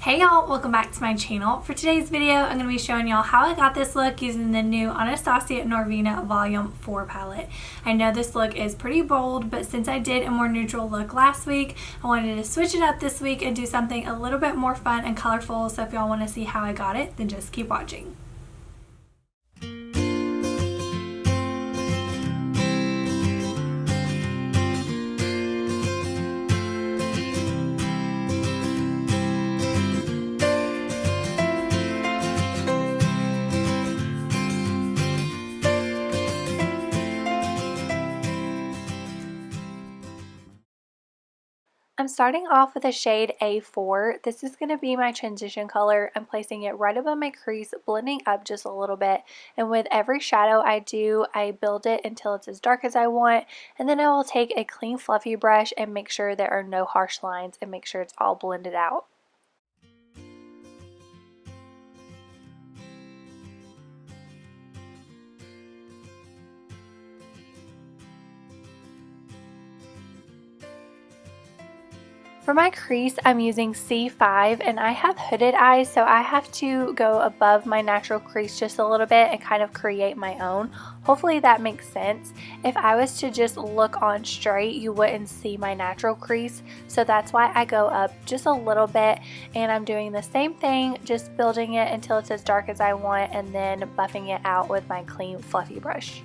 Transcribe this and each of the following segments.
Hey y'all, welcome back to my channel. For today's video, I'm going to be showing y'all how I got this look using the new Anastasia Norvina Volume 4 palette. I know this look is pretty bold, but since I did a more neutral look last week, I wanted to switch it up this week and do something a little bit more fun and colorful. So if y'all want to see how I got it, then just keep watching. I'm starting off with a shade A4. This is going to be my transition color. I'm placing it right above my crease, blending up just a little bit. And with every shadow I do, I build it until it's as dark as I want. And then I will take a clean fluffy brush and make sure there are no harsh lines and make sure it's all blended out. For my crease, I'm using C5 and I have hooded eyes, so I have to go above my natural crease just a little bit and kind of create my own. Hopefully that makes sense. If I was to just look on straight, you wouldn't see my natural crease, so that's why I go up just a little bit, and I'm doing the same thing, just building it until it's as dark as I want and then buffing it out with my clean fluffy brush.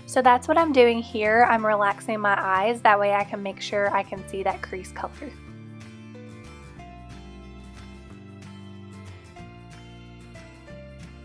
So that's what I'm doing here. I'm relaxing my eyes, that way I can make sure I can see that crease color.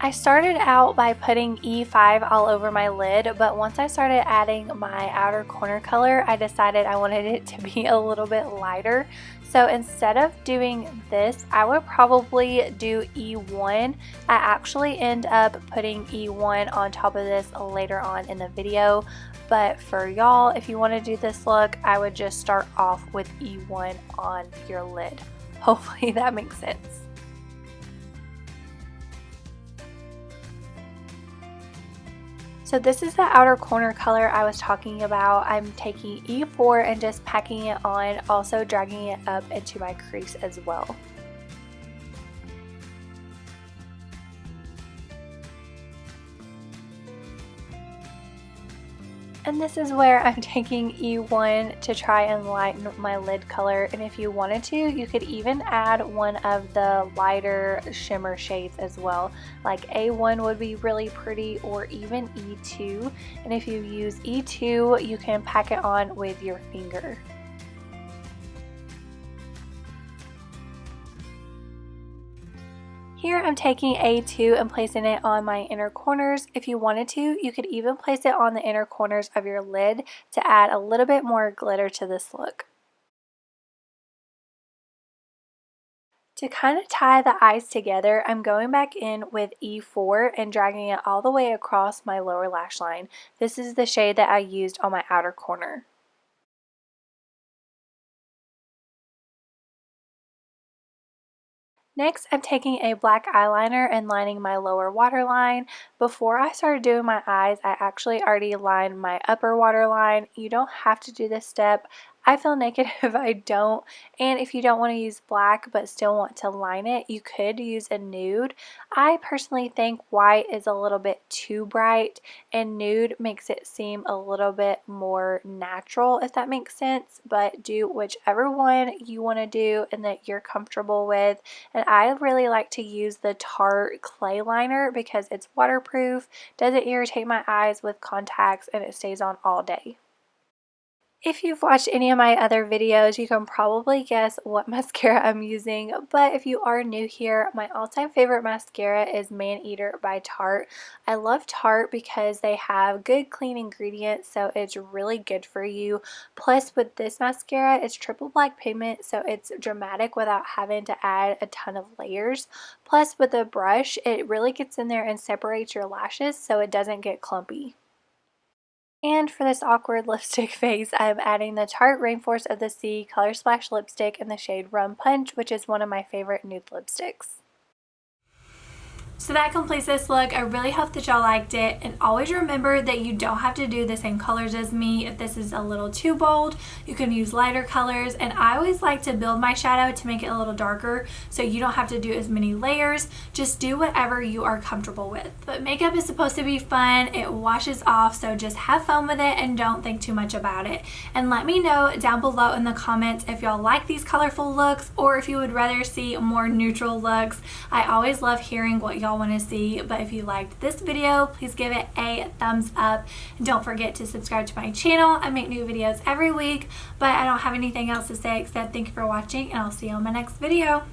I started out by putting E5 all over my lid, but once I started adding my outer corner color, I decided I wanted it to be a little bit lighter. So instead of doing this, I would probably do E1. I actually end up putting E1 on top of this later on in the video, but for y'all, if you want to do this look, I would just start off with E1 on your lid. Hopefully that makes sense. So this is the outer corner color I was talking about. I'm taking E4 and just packing it on, also dragging it up into my crease as well. And this is where I'm taking E1 to try and lighten my lid color, and if you wanted to, you could even add one of the lighter shimmer shades as well. Like A1 would be really pretty, or even E2, and if you use E2, you can pack it on with your finger. Here I'm taking A2 and placing it on my inner corners. If you wanted to, you could even place it on the inner corners of your lid to add a little bit more glitter to this look. To kind of tie the eyes together, I'm going back in with E4 and dragging it all the way across my lower lash line. This is the shade that I used on my outer corner. Next, I'm taking a black eyeliner and lining my lower waterline. Before I started doing my eyes, I actually already lined my upper waterline. You don't have to do this step. I feel naked if I don't, and if you don't want to use black but still want to line it, you could use a nude. I personally think white is a little bit too bright, and nude makes it seem a little bit more natural, if that makes sense, but do whichever one you want to do and that you're comfortable with. And I really like to use the Tarte clay liner because it's waterproof, doesn't irritate my eyes with contacts, and it stays on all day. If you've watched any of my other videos, you can probably guess what mascara I'm using, but if you are new here, my all-time favorite mascara is Maneater by Tarte. I love Tarte because they have good clean ingredients, so it's really good for you. Plus with this mascara, it's triple black pigment, so it's dramatic without having to add a ton of layers. Plus with the brush, it really gets in there and separates your lashes so it doesn't get clumpy. And for this awkward lipstick face, I'm adding the Tarte Rainforest of the Sea Color Splash lipstick in the shade Rum Punch, which is one of my favorite nude lipsticks. So that completes this look. I really hope that y'all liked it, and always remember that you don't have to do the same colors as me. If this is a little too bold, you can use lighter colors, and I always like to build my shadow to make it a little darker so you don't have to do as many layers. Just do whatever you are comfortable with. But makeup is supposed to be fun. It washes off, so just have fun with it and don't think too much about it. And let me know down below in the comments if y'all like these colorful looks or if you would rather see more neutral looks. I always love hearing what y'all want to see, but if you liked this video, please give it a thumbs up. And don't forget to subscribe to my channel. I make new videos every week, but I don't have anything else to say except thank you for watching, and I'll see you on my next video.